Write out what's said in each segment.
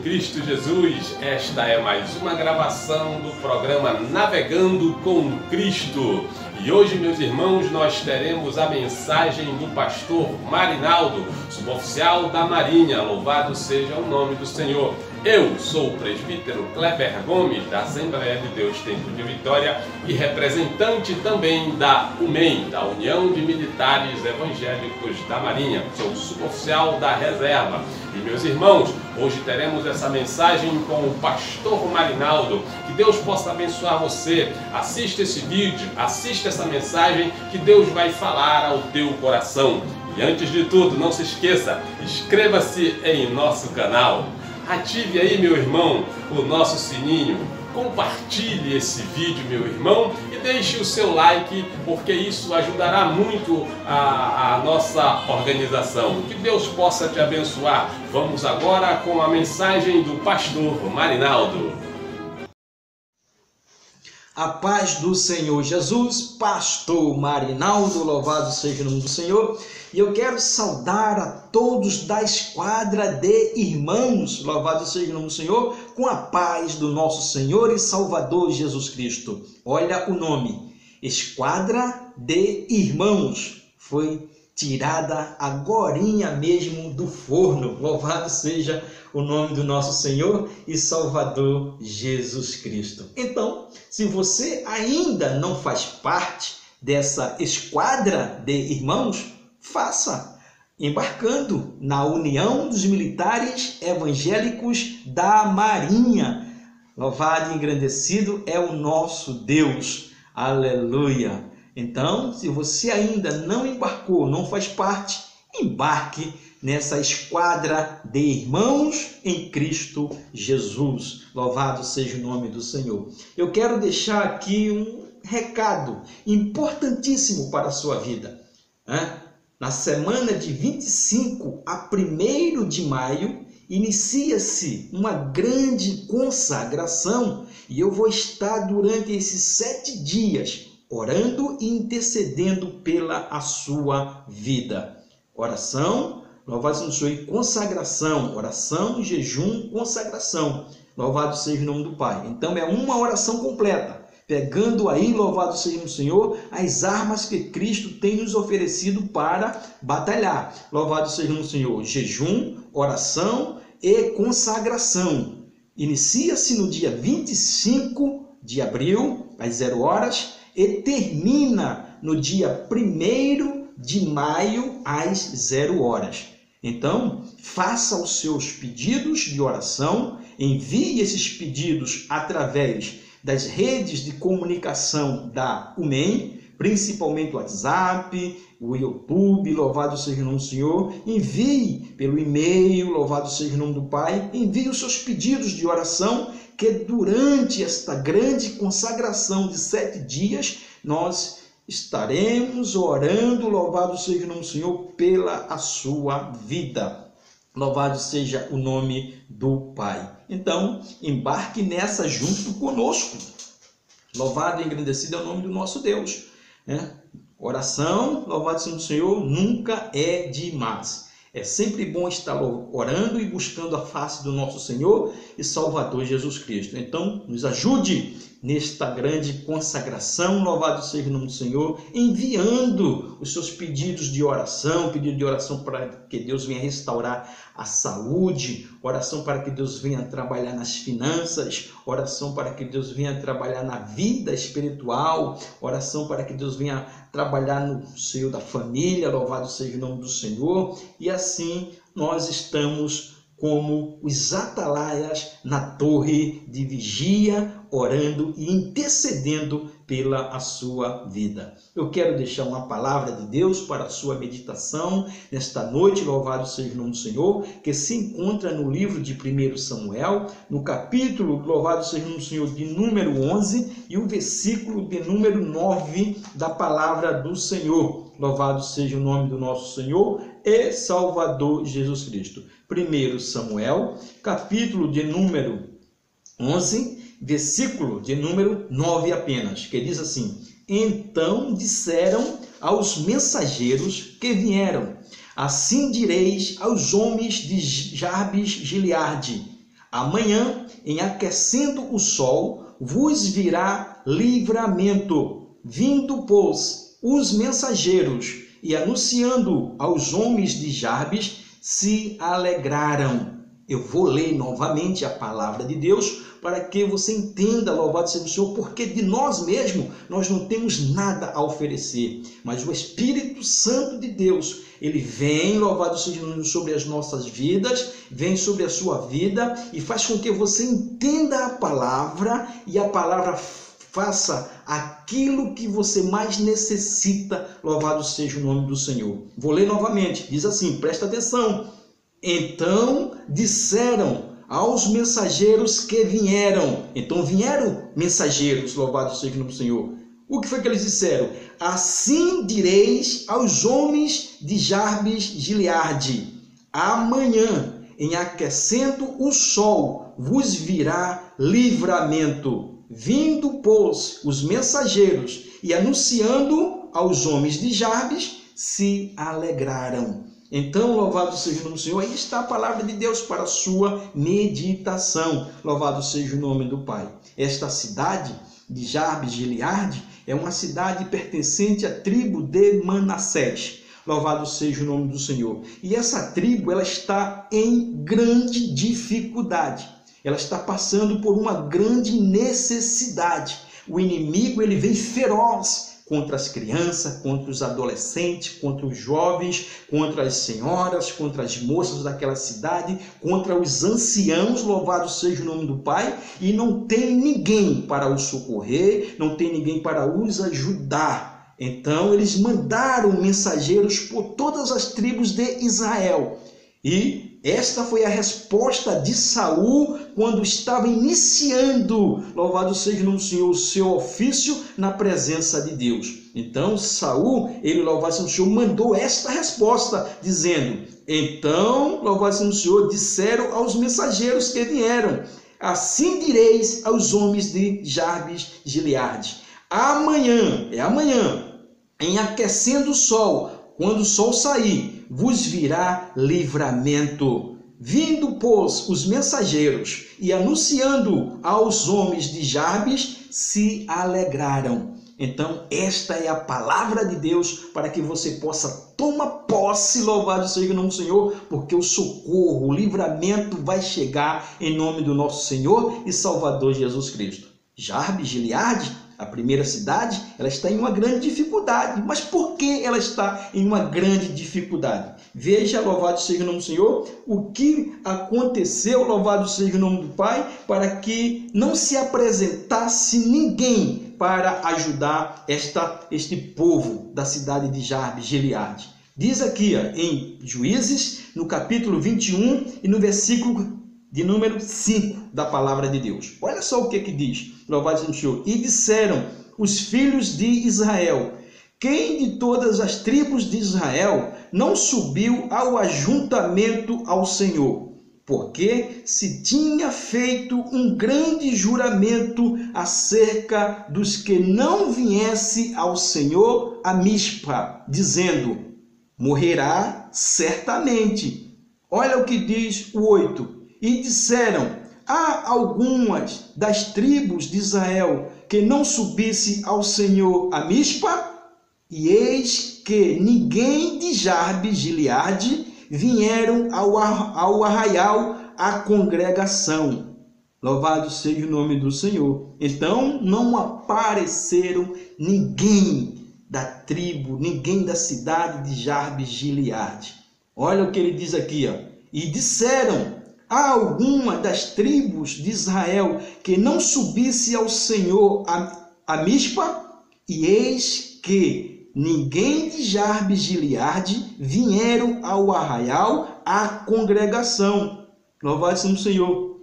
Cristo Jesus. Esta é mais uma gravação do programa Navegando com Cristo. E hoje, meus irmãos, nós teremos a mensagem do pastor Marinaldo, suboficial da Marinha. Louvado seja o nome do Senhor. Eu sou o presbítero Kleber Gomes, da Assembleia de Deus Templo de Vitória, e representante também da UMEM, da União de Militares Evangélicos da Marinha. Sou suboficial da reserva. E, meus irmãos, hoje teremos essa mensagem com o pastor Marinaldo. Que Deus possa abençoar você. Assista esse vídeo, assista essa mensagem, que Deus vai falar ao teu coração. E antes de tudo, não se esqueça, inscreva-se em nosso canal. Ative aí, meu irmão, o nosso sininho, compartilhe esse vídeo, meu irmão, e deixe o seu like, porque isso ajudará muito a nossa organização. Que Deus possa te abençoar. Vamos agora com a mensagem do pastor Marinaldo. A paz do Senhor Jesus, pastor Marinaldo, louvado seja o nome do Senhor. E eu quero saudar a todos da esquadra de irmãos, louvado seja o nome do Senhor, com a paz do nosso Senhor e Salvador Jesus Cristo. Olha o nome, esquadra de irmãos, foi tirada agorinha mesmo do forno. Louvado seja o nome do nosso Senhor e Salvador Jesus Cristo. Então, se você ainda não faz parte dessa esquadra de irmãos, faça, embarcando na União dos Militares Evangélicos da Marinha. Louvado e engrandecido é o nosso Deus. Aleluia! Então, se você ainda não embarcou, não faz parte, embarque nessa esquadra de irmãos em Cristo Jesus. Louvado seja o nome do Senhor. Eu quero deixar aqui um recado importantíssimo para a sua vida. Na semana de 25 a 1º de maio, inicia-se uma grande consagração e eu vou estar durante esses 7 dias orando e intercedendo pela a sua vida. Oração, louvado seja o Senhor, e consagração. Oração, jejum, consagração. Louvado seja o nome do Pai. Então é uma oração completa, pegando aí, louvado seja o Senhor, as armas que Cristo tem nos oferecido para batalhar. Louvado seja o Senhor. Jejum, oração e consagração. Inicia-se no dia 25 de abril, às 0 horas, e termina no dia 1º de maio, às 0 horas. Então, faça os seus pedidos de oração, envie esses pedidos através das redes de comunicação da UMEM, principalmente o WhatsApp, o YouTube, louvado seja o nome do Senhor. Envie pelo e-mail, louvado seja o nome do Pai. Envie os seus pedidos de oração, que durante esta grande consagração de 7 dias, nós estaremos orando, louvado seja o nome do Senhor, pela a sua vida. Louvado seja o nome do Pai. Então, embarque nessa junto conosco. Louvado e engrandecido é o nome do nosso Deus. Oração, louvado seja o Senhor, nunca é demais. É sempre bom estar orando e buscando a face do nosso Senhor e Salvador Jesus Cristo. Então, nos ajude nesta grande consagração, louvado seja o nome do Senhor, enviando os seus pedidos de oração, pedido de oração para que Deus venha restaurar a saúde, oração para que Deus venha trabalhar nas finanças, oração para que Deus venha trabalhar na vida espiritual, oração para que Deus venha trabalhar no seio da família, louvado seja o nome do Senhor. E assim nós estamos como os atalaias na torre de vigia, orando e intercedendo pela a sua vida. Eu quero deixar uma palavra de Deus para a sua meditação nesta noite, louvado seja o nome do Senhor, que se encontra no livro de 1 Samuel, no capítulo, louvado seja o nome do Senhor, de número 11 e o versículo de número 9 da palavra do Senhor. Louvado seja o nome do nosso Senhor e Salvador Jesus Cristo. 1 Samuel, capítulo de número 11, versículo de número 9 apenas, que diz assim: Então disseram aos mensageiros que vieram: Assim direis aos homens de Jabes Gileade: Amanhã, em aquecendo o sol, vos virá livramento, vindo, pois, os mensageiros, e anunciando aos homens de Jarbes, se alegraram. Eu vou ler novamente a palavra de Deus para que você entenda, louvado seja o Senhor, porque de nós mesmos nós não temos nada a oferecer, mas o Espírito Santo de Deus, ele vem, louvado seja o Senhor, sobre as nossas vidas, vem sobre a sua vida e faz com que você entenda a palavra e a palavra faça aquilo que você mais necessita, louvado seja o nome do Senhor. Vou ler novamente, diz assim, presta atenção. Então disseram aos mensageiros que vieram. Então vieram mensageiros, louvado seja o nome do Senhor. O que foi que eles disseram? Assim direis aos homens de Jarbes Gileade: amanhã, em aquecendo o sol, vos virá livramento. Vindo, pois, os mensageiros e anunciando aos homens de Jarbes, se alegraram. Então, louvado seja o nome do Senhor. Aí está a palavra de Deus para a sua meditação. Louvado seja o nome do Pai. Esta cidade de Jarbes Gileade é uma cidade pertencente à tribo de Manassés. Louvado seja o nome do Senhor. E essa tribo, ela está em grande dificuldade. Ela está passando por uma grande necessidade. O inimigo, ele vem feroz contra as crianças, contra os adolescentes, contra os jovens, contra as senhoras, contra as moças daquela cidade, contra os anciãos, louvado seja o nome do Pai, e não tem ninguém para os socorrer, não tem ninguém para os ajudar. Então eles mandaram mensageiros por todas as tribos de Israel. E esta foi a resposta de Saul quando estava iniciando, louvado seja o nome do Senhor, o seu ofício na presença de Deus. Então Saul, ele, louvado seja o Senhor, mandou esta resposta, dizendo: então, louvado seja o Senhor, disseram aos mensageiros que vieram: assim direis aos homens de Jarbes Gileade: amanhã, em aquecendo o sol, quando o sol sair, vos virá livramento. Vindo, pois, os mensageiros e anunciando aos homens de Jarbes, se alegraram. Então, esta é a palavra de Deus para que você possa tomar posse, louvado seja o nome do Senhor, porque o socorro, o livramento vai chegar em nome do nosso Senhor e Salvador Jesus Cristo. Jarbes Gileade, a primeira cidade, ela está em uma grande dificuldade. Mas por que ela está em uma grande dificuldade? Veja, louvado seja o nome do Senhor, o que aconteceu, louvado seja o nome do Pai, para que não se apresentasse ninguém para ajudar este povo da cidade de Jarbes Gileade. Diz aqui em Juízes, no capítulo 21 e no versículo de número 5 da palavra de Deus. Olha só o que diz, louvado seja o Senhor. E disseram os filhos de Israel: quem de todas as tribos de Israel não subiu ao ajuntamento ao Senhor? Porque se tinha feito um grande juramento acerca dos que não viesse ao Senhor a Mispa, dizendo: morrerá certamente. Olha o que diz o 8. E disseram: há algumas das tribos de Israel que não subisse ao Senhor a Mispa? E eis que ninguém de Jarbes Gileade vieram ao arraial à congregação. Louvado seja o nome do Senhor. Então não apareceram ninguém da tribo, ninguém da cidade de Jarbes Gileade. Olha o que ele diz aqui, E disseram: há alguma das tribos de Israel que não subisse ao Senhor a Mispa? E eis que ninguém de Jarbes Gileade vieram ao arraial à congregação. Louvado seja o Senhor.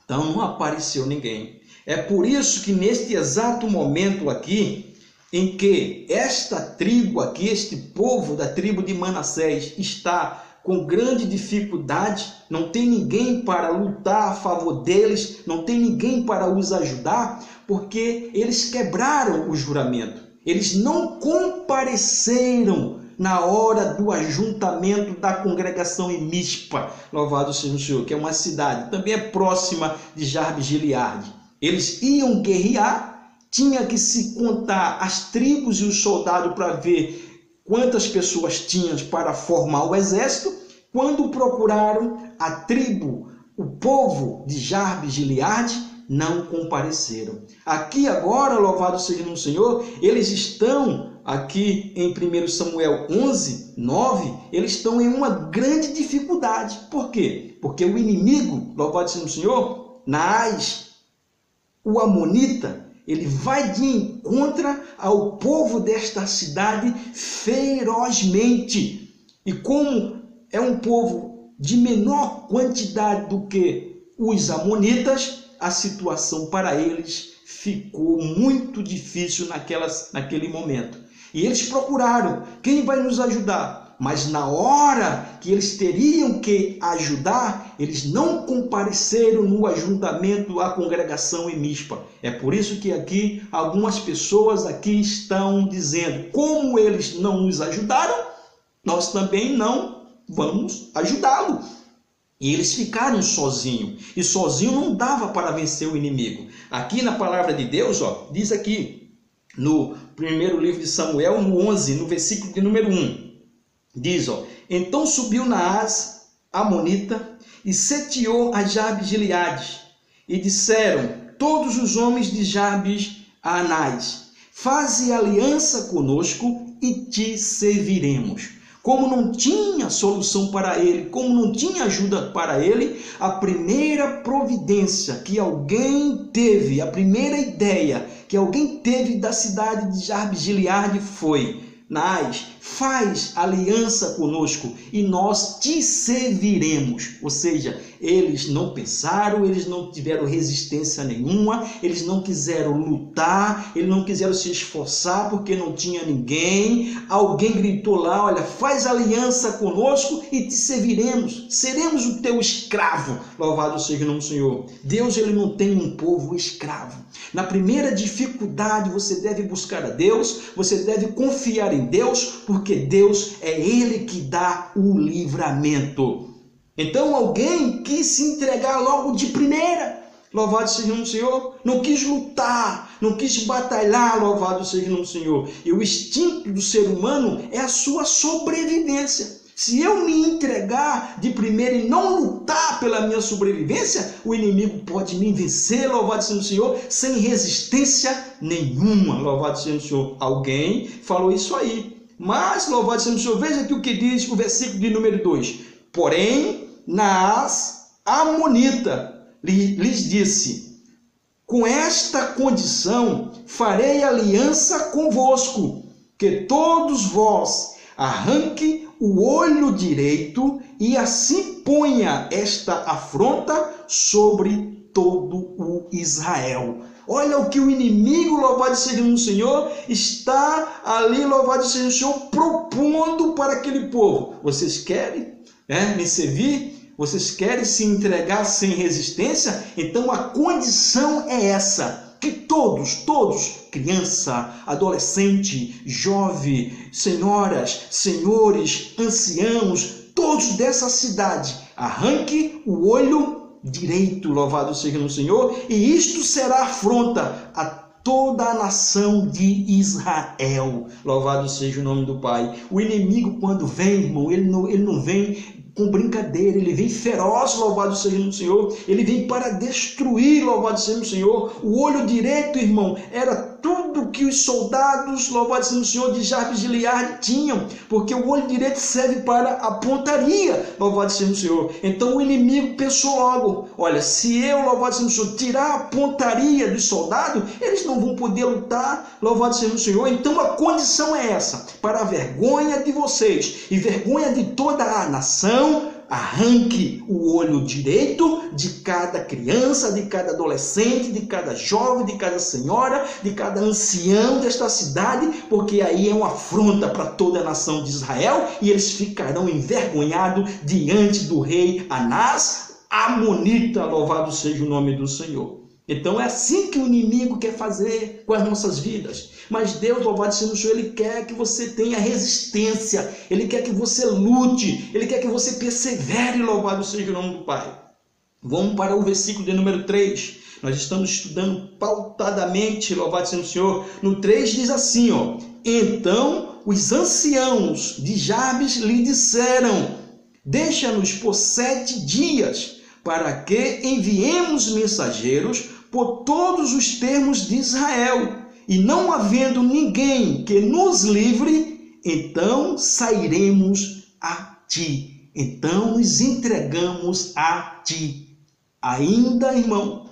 Então não apareceu ninguém. É por isso que neste exato momento aqui, em que esta tribo aqui, este povo da tribo de Manassés está com grande dificuldade, não tem ninguém para lutar a favor deles, não tem ninguém para os ajudar, porque eles quebraram o juramento. Eles não compareceram na hora do ajuntamento da congregação em Mispa, louvado seja o Senhor, que é uma cidade, também é próxima de Jabes Gileade. Eles iam guerrear, tinha que se contar as tribos e os soldados para ver quantas pessoas tinham para formar o exército. Quando procuraram a tribo, o povo de Jabes Gileade, não compareceram. Aqui agora, louvado seja o Senhor, eles estão aqui em 1 Samuel 11, 9, eles estão em uma grande dificuldade. Por quê? Porque o inimigo, louvado seja o Senhor, Naás, o amonita, ele vai de encontro ao povo desta cidade ferozmente. E como é um povo de menor quantidade do que os amonitas, a situação para eles ficou muito difícil naquele momento. E eles procuraram quem vai nos ajudar, mas na hora que eles teriam que ajudar, eles não compareceram no ajuntamento à congregação em Mispa. É por isso que aqui algumas pessoas aqui estão dizendo, como eles não nos ajudaram, nós também não vamos ajudá-lo. E eles ficaram sozinhos. E sozinho não dava para vencer o inimigo. Aqui na palavra de Deus, diz aqui no primeiro livro de Samuel, no 11, no versículo de número 1. Diz, então subiu Naás, amonita, e sitiou a Jabes Gileade. E disseram todos os homens de Jabes a Naás, faze aliança conosco e te serviremos. Como não tinha solução para ele, como não tinha ajuda para ele, a primeira providência que alguém teve, a primeira ideia que alguém teve da cidade de Jabes Gileade foi: Naás, faz aliança conosco e nós te serviremos. Ou seja, eles não pensaram, eles não tiveram resistência nenhuma, eles não quiseram lutar, eles não quiseram se esforçar porque não tinha ninguém. Alguém gritou lá, olha, faz aliança conosco e te serviremos, seremos o teu escravo. Louvado seja o nome do Senhor. Deus, ele não tem um povo escravo. Na primeira dificuldade, você deve buscar a Deus, você deve confiar em Deus, porque Deus é Ele que dá o livramento. Então alguém quis se entregar logo de primeira, louvado seja o nome do Senhor, não quis lutar, não quis batalhar, louvado seja o nome do Senhor. E o instinto do ser humano é a sua sobrevivência. Se eu me entregar de primeira e não lutar pela minha sobrevivência, o inimigo pode me vencer, louvado seja o Senhor, sem resistência nenhuma, louvado seja o Senhor. Alguém falou isso aí. Mas, louvado seja o Senhor, veja aqui o que diz o versículo de número 2. Porém, Naás, amonita, lhes disse, com esta condição farei aliança convosco, que todos vós arranque o olho direito e assim ponha esta afronta sobre todo o Israel. Olha o que o inimigo, louvado seja o Senhor, está ali, louvado seja o Senhor, propondo para aquele povo. Vocês querem me servir? Vocês querem se entregar sem resistência? Então a condição é essa, que todos, criança, adolescente, jovem, senhoras, senhores, anciãos, todos dessa cidade, arranque o olho direito, louvado seja o Senhor, e isto será afronta a toda a nação de Israel. Louvado seja o nome do Pai. O inimigo, quando vem, irmão, ele não vem com brincadeira, ele vem feroz, louvado seja o Senhor, ele vem para destruir, louvado seja o Senhor. O olho direito, irmão, era tudo que os soldados, louvado seja o Senhor, de Jabes Gileade tinham, porque o olho direito serve para a pontaria, louvado seja o Senhor. Então o inimigo pensou logo, olha, se eu, louvado seja o Senhor, tirar a pontaria dos soldados, eles não vão poder lutar, louvado seja o Senhor. Então a condição é essa, para a vergonha de vocês e vergonha de toda a nação, arranque o olho direito de cada criança, de cada adolescente, de cada jovem, de cada senhora, de cada ancião desta cidade, porque aí é uma afronta para toda a nação de Israel e eles ficarão envergonhados diante do rei Anás, amonita, louvado seja o nome do Senhor. Então é assim que o inimigo quer fazer com as nossas vidas. Mas Deus, louvado seja o Senhor, Ele quer que você tenha resistência, Ele quer que você lute, Ele quer que você persevere, louvado seja o nome do Pai. Vamos para o versículo de número 3. Nós estamos estudando pautadamente, louvado seja o Senhor. No 3 diz assim, ó: então os anciãos de Jabes lhe disseram: deixa-nos por 7 dias, para que enviemos mensageiros por todos os termos de Israel, e não havendo ninguém que nos livre, então sairemos a ti. Então nos entregamos a ti. Ainda, irmão,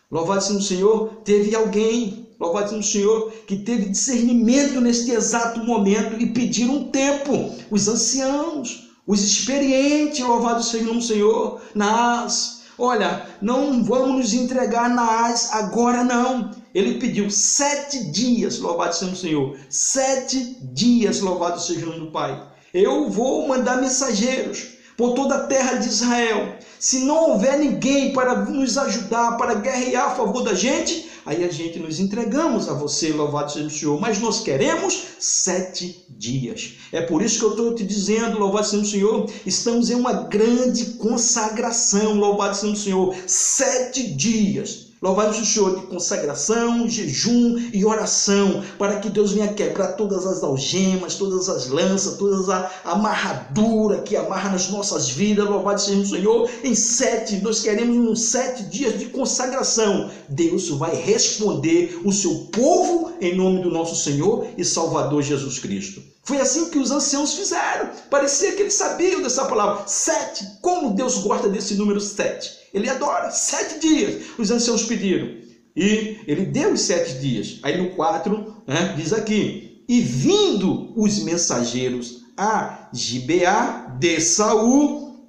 louvado seja o Senhor, teve alguém, louvado seja o Senhor, que teve discernimento neste exato momento e pediram um tempo. Os anciãos, os experientes, louvado seja o nome do Senhor. Naás, olha, não vamos nos entregar a Naás agora não. Ele pediu 7 dias, louvado seja o Senhor. 7 dias, louvado seja o nome do Pai. Eu vou mandar mensageiros por toda a terra de Israel. Se não houver ninguém para nos ajudar, para guerrear a favor da gente, aí a gente nos entregamos a você, louvado seja o Senhor. Mas nós queremos 7 dias. É por isso que eu estou te dizendo, louvado seja o Senhor, estamos em uma grande consagração, louvado seja o Senhor. 7 dias. Louvado seja o Senhor, de consagração, jejum e oração, para que Deus venha quebrar todas as algemas, todas as lanças, todas a amarradura que amarra nas nossas vidas. Louvado seja o Senhor. Em 7, nós queremos uns 7 dias de consagração. Deus vai responder o seu povo em nome do nosso Senhor e Salvador Jesus Cristo. Foi assim que os anciãos fizeram. Parecia que eles sabiam dessa palavra. 7, como Deus gosta desse número 7. Ele adora. 7 dias. Os anciãos pediram. E ele deu os 7 dias. Aí no 4, diz aqui: e vindo os mensageiros a Gibeá de Saul,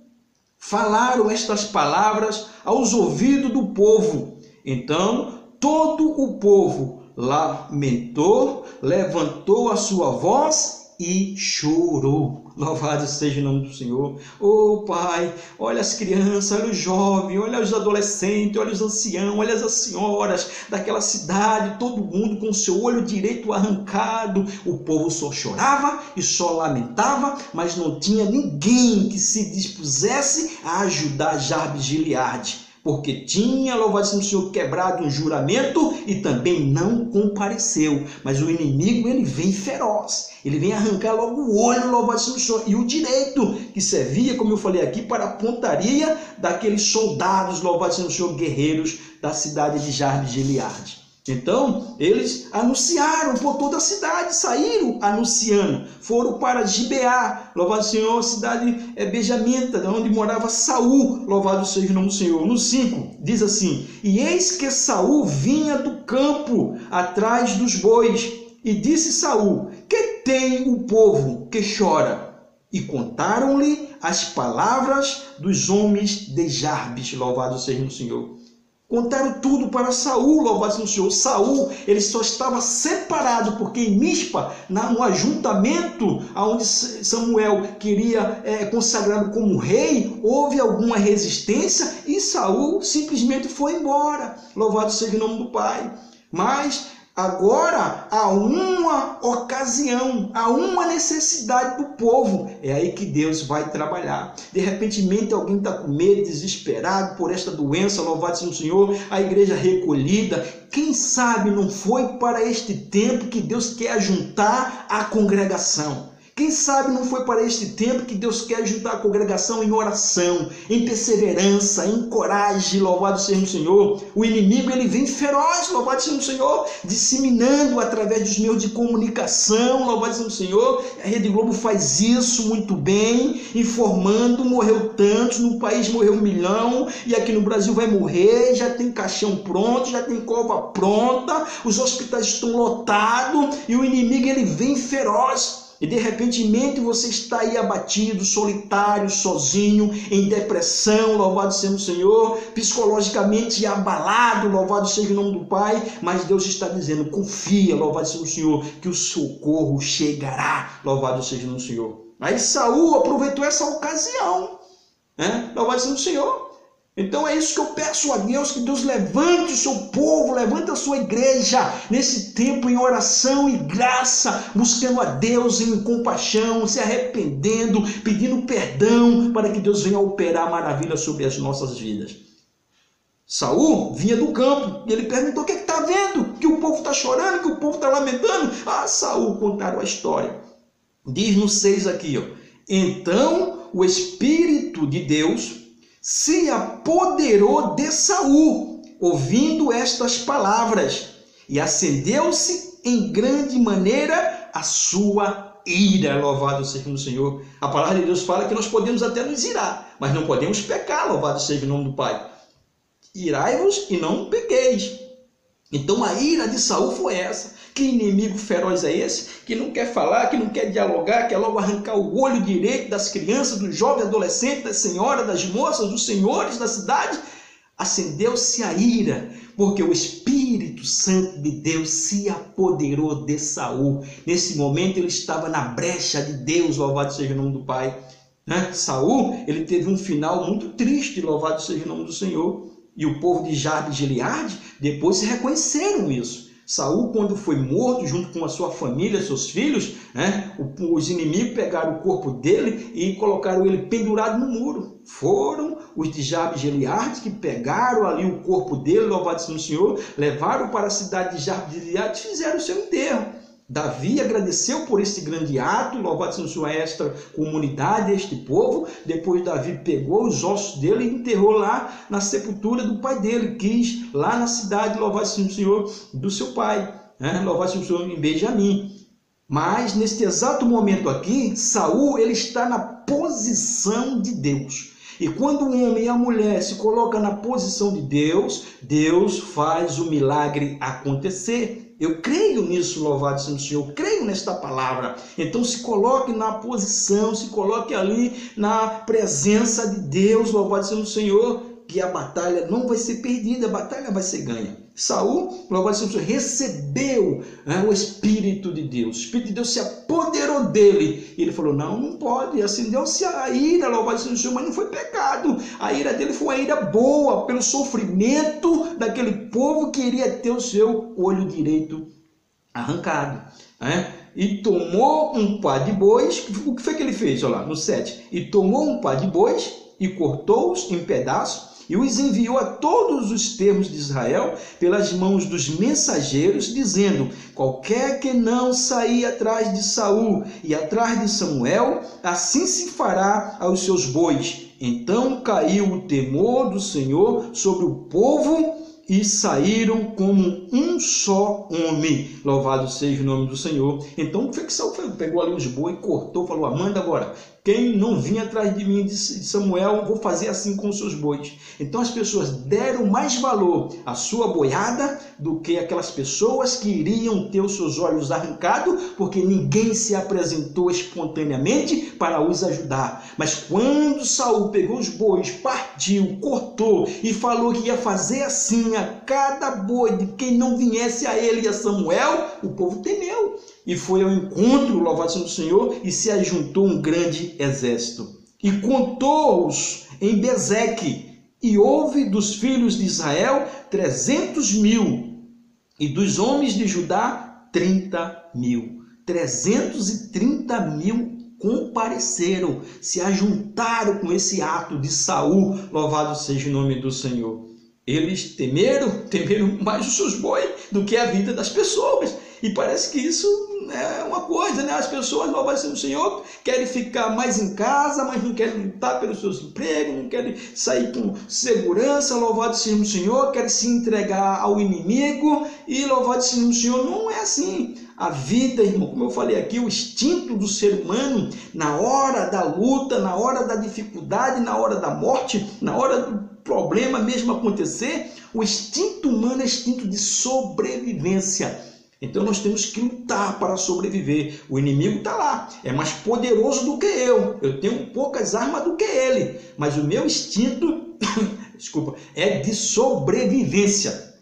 falaram estas palavras aos ouvidos do povo. Então todo o povo lamentou, levantou a sua voz e chorou. Louvado seja o nome do Senhor. Oh Pai, olha as crianças, olha os jovens, olha os adolescentes, olha os anciãos, olha as senhoras daquela cidade, todo mundo com o seu olho direito arrancado. O povo só chorava e só lamentava, mas não tinha ninguém que se dispusesse a ajudar Jabes de Gileade, porque tinha, louvado seja o Senhor, quebrado um juramento e também não compareceu. Mas o inimigo, ele vem feroz, ele vem arrancar logo o olho, louvado seja o Senhor, e o direito, que servia, como eu falei aqui, para a pontaria daqueles soldados, louvado seja o Senhor, guerreiros da cidade de Jabes de Gileade. Então, eles anunciaram por toda a cidade, saíram anunciando, foram para Gibeá, louvado Senhor, cidade benjamita, onde morava Saul, louvado seja o nome do Senhor. No 5, diz assim: e eis que Saul vinha do campo, atrás dos bois, e disse Saul: que tem o povo que chora? E contaram-lhe as palavras dos homens de Jabes, louvado seja o Senhor. Contaram tudo para Saul, louvado seja o Senhor. Saul, ele só estava separado, porque em Mispa, no ajuntamento onde Samuel queria consagrá-lo como rei, houve alguma resistência e Saul simplesmente foi embora. Louvado seja o nome do Pai. Mas agora há uma ocasião, há uma necessidade do povo. É aí que Deus vai trabalhar. De repente, alguém está com medo, desesperado por esta doença, louvado seja o Senhor, a igreja recolhida. Quem sabe não foi para este tempo que Deus quer ajuntar a congregação? Quem sabe não foi para este tempo que Deus quer ajudar a congregação em oração, em perseverança, em coragem, louvado seja o Senhor. O inimigo, ele vem feroz, louvado seja o Senhor, disseminando através dos meios de comunicação, louvado seja o Senhor. A Rede Globo faz isso muito bem, informando: morreu tantos, no país morreu 1 milhão, e aqui no Brasil vai morrer, já tem caixão pronto, já tem cova pronta, os hospitais estão lotados, e o inimigo, ele vem feroz. E de repente você está aí abatido, solitário, sozinho, em depressão, louvado seja o Senhor, psicologicamente abalado, louvado seja o nome do Pai, mas Deus está dizendo: confia, louvado seja o Senhor, que o socorro chegará, louvado seja o nome do Senhor. Aí Saul aproveitou essa ocasião, louvado seja o Senhor, Então é isso que eu peço a Deus, que Deus levante o seu povo, levante a sua igreja nesse tempo em oração e graça, buscando a Deus em compaixão, se arrependendo, pedindo perdão, para que Deus venha operar maravilha sobre as nossas vidas. Saul vinha do campo e ele perguntou: o que está vendo? Que o povo está chorando, que o povo está lamentando? Ah, Saul, contaram a história. Diz no 6 aqui, ó. Então o Espírito de Deus se apoderou de Saul, ouvindo estas palavras, e acendeu-se em grande maneira a sua ira. Louvado seja o Senhor. A palavra de Deus fala que nós podemos até nos irar, mas não podemos pecar. Louvado seja o nome do Pai. Irai-vos e não pequeis. Então a ira de Saul foi essa. Que inimigo feroz é esse? Que não quer falar, que não quer dialogar, quer logo arrancar o olho direito das crianças, dos jovens, adolescentes, das senhoras, das moças, dos senhores da cidade. Acendeu-se a ira, porque o Espírito Santo de Deus se apoderou de Saul. Nesse momento ele estava na brecha de Deus, louvado seja o nome do Pai. Saul, ele teve um final muito triste, louvado seja o nome do Senhor. E o povo de Jabes e Gileade depois se reconheceram isso. Saul, quando foi morto, junto com a sua família, seus filhos, os inimigos pegaram o corpo dele e colocaram ele pendurado no muro. Foram os de Jabes e Gileade que pegaram ali o corpo dele, louvado seja o Senhor, levaram para a cidade de Jabes e Gileade e fizeram o seu enterro. Davi agradeceu por esse grande ato, louvado seja o Senhor, a esta comunidade, a este povo. Depois Davi pegou os ossos dele e enterrou lá na sepultura do pai dele, quis lá na cidade, louvado seja o Senhor, do seu pai, louvado seja o Senhor, em Benjamim. Mas neste exato momento aqui, Saul, ele está na posição de Deus. E quando o homem e a mulher se colocam na posição de Deus, Deus faz o milagre acontecer. Eu creio nisso, louvado seja o Senhor, eu creio nesta palavra. Então se coloque na posição, se coloque ali na presença de Deus, louvado seja o Senhor, que a batalha não vai ser perdida, a batalha vai ser ganha. Saul, louvado seja o Senhor, recebeu o Espírito de Deus. O Espírito de Deus se apoderou dele. E ele falou: não pode. Acendeu-se a ira, louvado seja o Senhor, mas não foi pecado. A ira dele foi uma ira boa, pelo sofrimento daquele povo que iria ter o seu olho direito arrancado. E tomou um par de bois. O que foi que ele fez? Olha lá, no 7. E tomou um par de bois e cortou-os em pedaços, e os enviou a todos os termos de Israel pelas mãos dos mensageiros, dizendo: qualquer que não sair atrás de Saul e atrás de Samuel, assim se fará aos seus bois. Então caiu o temor do Senhor sobre o povo e saíram como um só homem. Louvado seja o nome do Senhor. Então o que Saul pegou ali os bois, cortou, falou: manda agora. Quem não vinha atrás de mim, de Samuel, vou fazer assim com os seus bois. Então as pessoas deram mais valor à sua boiada do que aquelas pessoas que iriam ter os seus olhos arrancados, porque ninguém se apresentou espontaneamente para os ajudar. Mas quando Saul pegou os bois, partiu, cortou e falou que ia fazer assim a cada boi de quem não viesse a ele e a Samuel, o povo temeu. E foi ao encontro, louvado seja o Senhor, e se ajuntou um grande exército. E contou-os em Bezeque, e houve dos filhos de Israel 300.000, e dos homens de Judá 30.000. 330.000 compareceram, se ajuntaram com esse ato de Saul, louvado seja o nome do Senhor. Eles temeram mais os seus bois do que a vida das pessoas. E parece que isso é uma coisa, As pessoas, louvado seja o Senhor, querem ficar mais em casa, mas não querem lutar pelos seus empregos, não querem sair com segurança, louvado seja o Senhor, querem se entregar ao inimigo, e louvado seja o Senhor, não é assim. A vida, irmão, como eu falei aqui, o instinto do ser humano, na hora da luta, na hora da dificuldade, na hora da morte, na hora do problema mesmo acontecer, o instinto humano é instinto de sobrevivência. Então nós temos que lutar para sobreviver. O inimigo está lá, é mais poderoso do que eu tenho poucas armas do que ele, mas o meu instinto é de sobrevivência.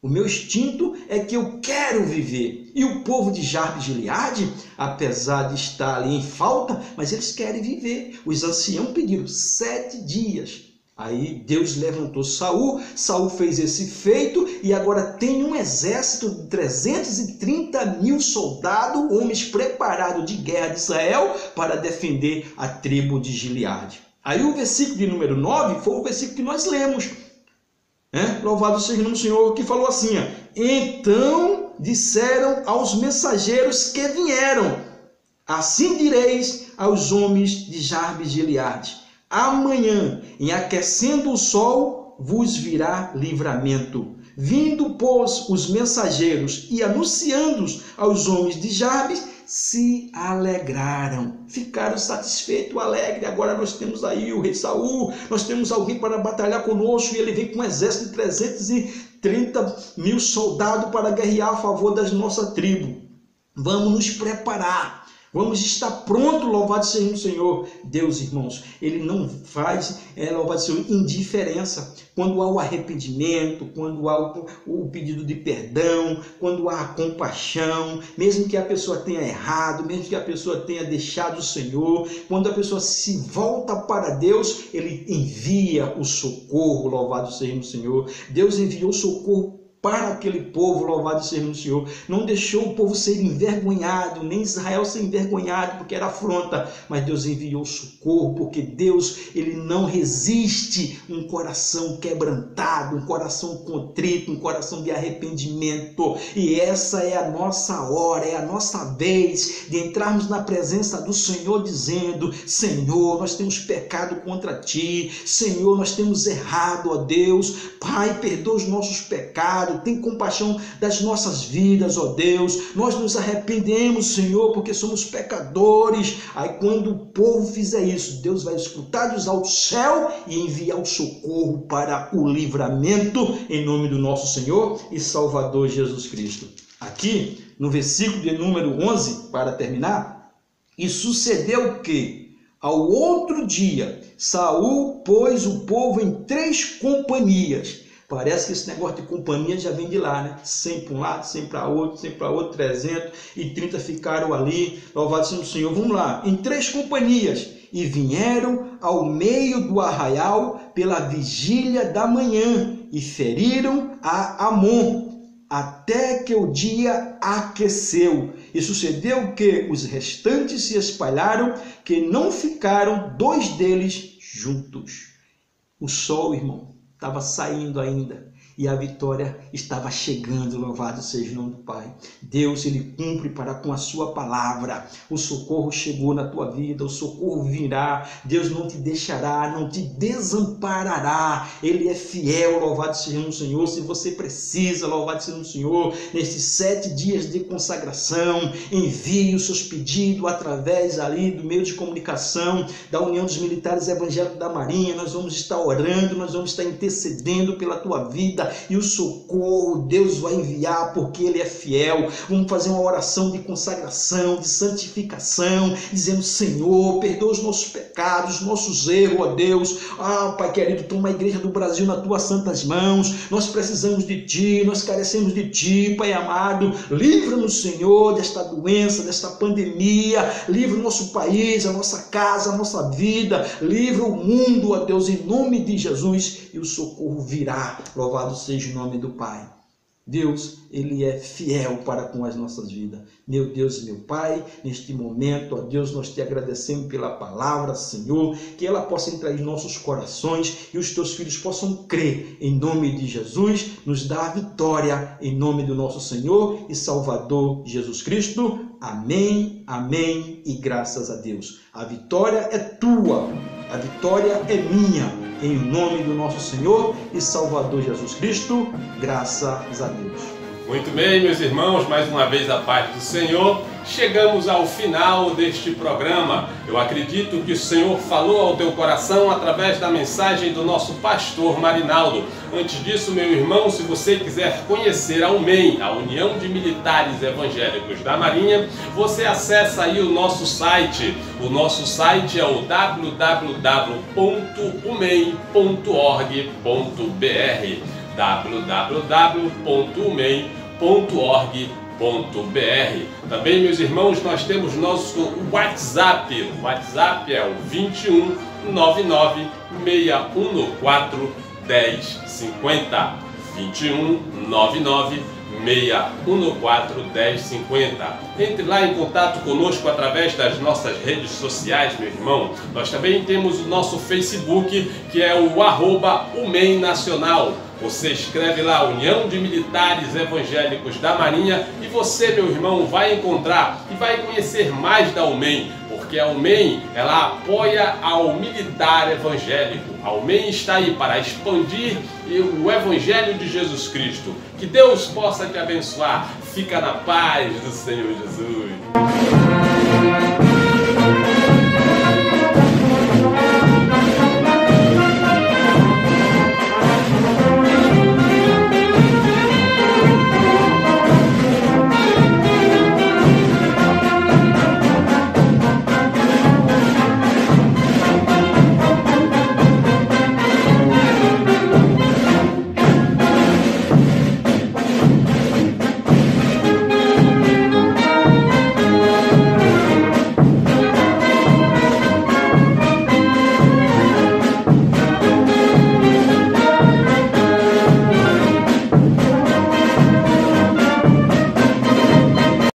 O meu instinto é que eu quero viver. E o povo de Jabes e Gileade, apesar de estar ali em falta, mas eles querem viver. Os anciãos pediram 7 dias. Aí Deus levantou Saul, Saul fez esse feito e agora tem um exército de 330 mil soldados, homens preparados de guerra de Israel para defender a tribo de Gileade. Aí o versículo de número 9 foi o versículo que nós lemos. Louvado seja o nome do Senhor, que falou assim: então disseram aos mensageiros que vieram, assim direis aos homens de Jabes de Gileade: amanhã, em aquecendo o sol, vos virá livramento. Vindo, pois, os mensageiros e anunciando aos homens de Jabes, se alegraram, ficaram satisfeitos, alegres. Agora nós temos aí o rei Saul, nós temos alguém para batalhar conosco, e ele vem com um exército de 330 mil soldados para guerrear a favor da nossa tribo. Vamos nos preparar. Vamos estar pronto, louvado seja o Senhor. Deus, irmãos, Ele não faz, louvado seja, indiferença. Quando há o arrependimento, quando há o pedido de perdão, quando há a compaixão, mesmo que a pessoa tenha errado, mesmo que a pessoa tenha deixado o Senhor, quando a pessoa se volta para Deus, Ele envia o socorro, louvado seja o Senhor. Deus enviou socorro para aquele povo, louvado seja o Senhor. Não deixou o povo ser envergonhado, nem Israel ser envergonhado, porque era afronta, mas Deus enviou socorro, porque Deus, Ele não resiste um coração quebrantado, um coração contrito, um coração de arrependimento. E essa é a nossa hora, é a nossa vez de entrarmos na presença do Senhor dizendo: Senhor, nós temos pecado contra Ti, Senhor, nós temos errado, ó Deus. Pai, perdoa os nossos pecados, tem compaixão das nossas vidas, ó Deus. Nós nos arrependemos, Senhor, porque somos pecadores. Aí quando o povo fizer isso, Deus vai escutar dos altos céu e enviar o socorro para o livramento, em nome do nosso Senhor e Salvador Jesus Cristo. Aqui, no versículo de número 11, para terminar: e sucedeu que, ao outro dia, Saul pôs o povo em 3 companhias. Parece que esse negócio de companhia já vem de lá, né? 100 para um lado, 100 para outro, 100 para outro, 330 ficaram ali. Louvado seja o Senhor. Vamos lá. Em 3 companhias. E vieram ao meio do arraial pela vigília da manhã e feriram a Amon, até que o dia aqueceu. E sucedeu que os restantes se espalharam, que não ficaram 2 deles juntos. O sol, irmão, estava saindo ainda e a vitória estava chegando. Louvado seja o nome do Pai. Deus, Ele cumpre para com a sua palavra. O socorro chegou na tua vida, o socorro virá. Deus não te deixará, não te desamparará. Ele é fiel, louvado seja o Senhor. Se você precisa, louvado seja o Senhor, nesses 7 dias de consagração, envie os seus pedidos através ali do meio de comunicação da União dos Militares Evangélicos da Marinha. Nós vamos estar orando, nós vamos estar intercedendo pela tua vida, e o socorro Deus vai enviar, porque Ele é fiel. Vamos fazer uma oração de consagração, de santificação, dizendo: Senhor, perdoa os nossos pecados, os nossos erros, ó Deus. Pai querido, toma a igreja do Brasil nas tuas santas mãos. Nós precisamos de Ti, nós carecemos de Ti, Pai amado. Livra-nos, Senhor, desta doença, desta pandemia. Livra o nosso país, a nossa casa, a nossa vida. Livra o mundo, ó Deus, em nome de Jesus, e o socorro virá. Louvado seja o nome do Pai. Deus, Ele é fiel para com as nossas vidas. Meu Deus e meu Pai, neste momento, ó Deus, nós te agradecemos pela palavra, Senhor, que ela possa entrar em nossos corações e os teus filhos possam crer em nome de Jesus, nos dar a vitória em nome do nosso Senhor e Salvador Jesus Cristo. Amém, amém e graças a Deus. A vitória é tua, a vitória é minha. Em nome do nosso Senhor e Salvador Jesus Cristo, graças a Deus. Muito bem, meus irmãos, mais uma vez a paz do Senhor. Chegamos ao final deste programa. Eu acredito que o Senhor falou ao teu coração através da mensagem do nosso pastor Marinaldo. Antes disso, meu irmão, se você quiser conhecer a UMEM, a União de Militares Evangélicos da Marinha, você acessa aí o nosso site. O nosso site é o www.umem.org.br www.umem.org.br. Também, meus irmãos, nós temos nosso WhatsApp. O WhatsApp é o 21 99 614 1050. 21 99 614 1050. Entre lá em contato conosco através das nossas redes sociais, meu irmão. Nós também temos o nosso Facebook, que é o @UMEM Nacional. Você escreve lá União de Militares Evangélicos da Marinha e você, meu irmão, vai encontrar e vai conhecer mais da UMEM, porque a UMEM, ela apoia ao militar evangélico. A UMEM está aí para expandir o Evangelho de Jesus Cristo. Que Deus possa te abençoar. Fica na paz do Senhor Jesus.